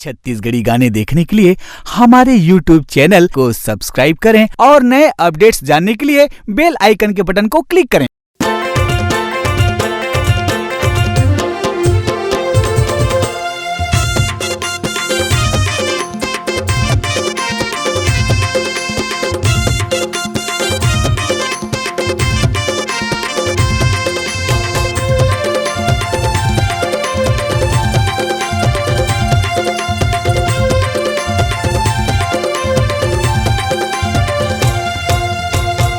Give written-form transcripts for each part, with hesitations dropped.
छत्तीसगढ़ी गाने देखने के लिए हमारे YouTube चैनल को सब्सक्राइब करें और नए अपडेट्स जानने के लिए बेल आइकन के बटन को क्लिक करें।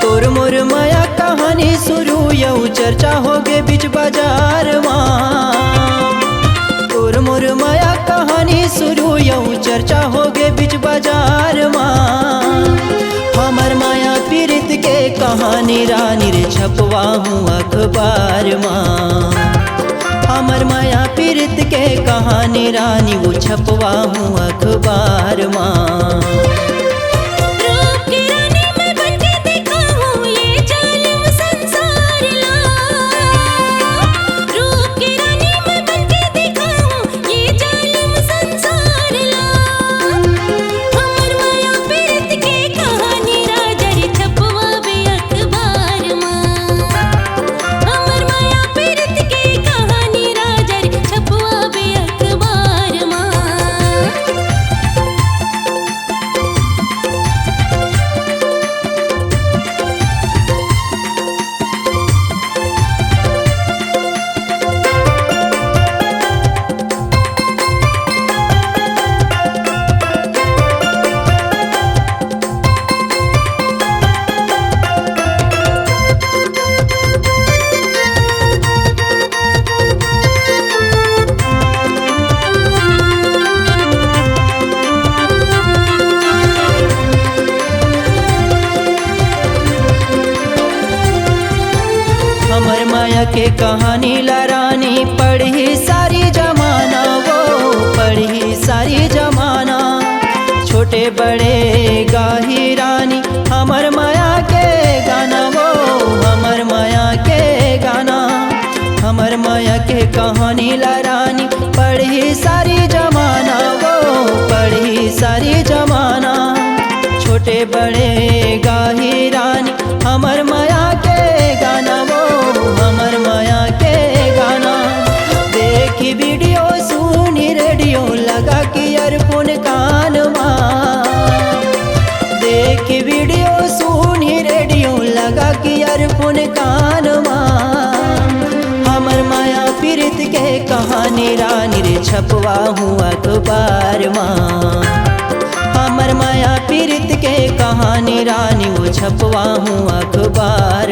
तोर मोर माया कहानी शुरू यऊ चर्चा होगे बीच बाजार तोर मोर माया कहानी शुरू यऊ चर्चा होगे बीच बाजार हमर माया पीड़ित के कहानी रानी रे छपवा हूँ अखबार हमर माया पीड़ित के कहानी रानी वो छपवा हूँ अखबार हमर माया के कहानी ला रानी पढ़ी सारी जमाना वो पढ़ी सारी जमाना छोटे बड़े गाही रानी हमर माया के गाना वो हमर माया के गाना हमर माया के कहानी ला रानी पढ़ी सारी जमाना वो पढ़ी सारी जमाना छोटे बड़े गाही रानी हमर माया के गाना वो हमर माया के गाना देखी वीडियो सुनी रेडियो लगा कि ईयरफोन कान देखी वीडियो सुनी रेडियो लगा कि ईयरफोन कान हमर माया पीड़ित के कहानी रानी रे छपवा हूँ अखबार हमर माया पीड़ित के कहानी रानी वो छपवा हूँ अखबार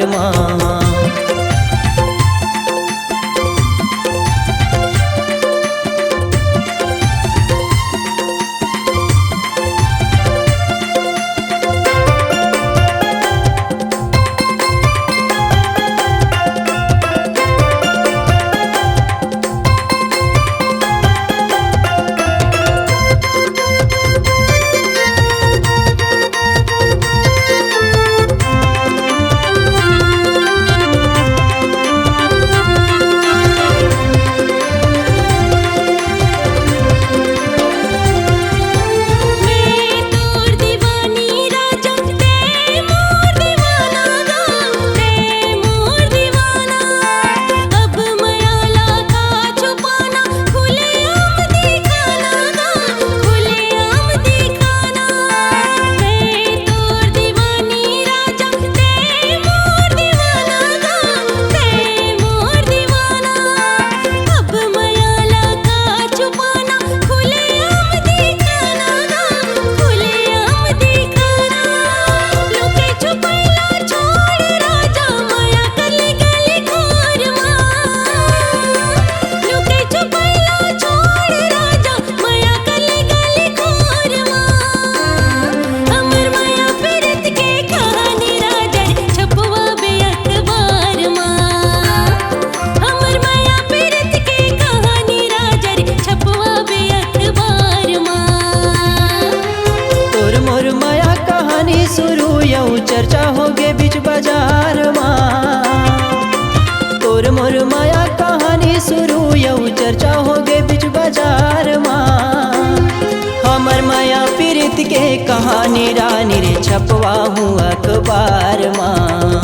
माया पीरित के कहानी रानी रे छपवा हूँ अखबार माँ।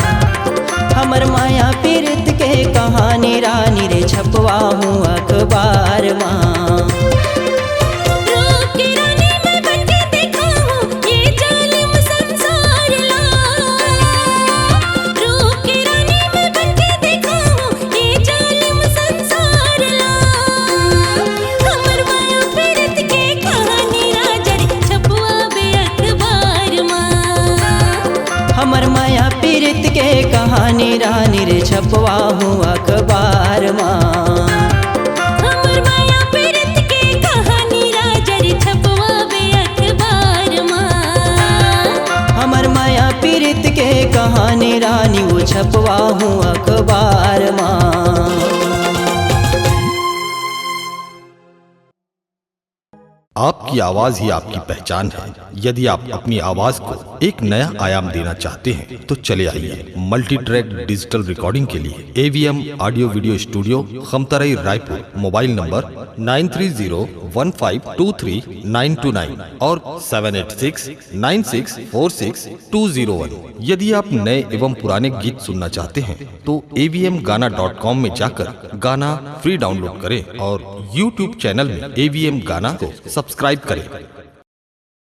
हमर माया पीरित के कहानी रानी रे छपवा हूँ अखबार माँ। हमर माया पीरित के कहानी रानी रे छपवा हूँ अखबार माँ। हमर माया पीरित के कहानी राजा रे छपवा बे अखबार माँ। हमर माया पीरित के कहानी रानी वो छपवा हूँ अखबार माँ। आपकी आवाज ही आपकी पहचान है। यदि आप अपनी आवाज को एक नया आयाम देना चाहते हैं तो चले आइए मल्टी ट्रैक डिजिटल रिकॉर्डिंग के लिए AVM audio video studio Khamtarai Raipur. Mobile number 9301523929 और 7869646201। यदि आप नए एवं पुराने गीत सुनना चाहते हैं तो avmgana.com में जाकर गाना फ्री डाउनलोड करें और YouTube चैनल में AVM गाना को सब्सक्राइब करें।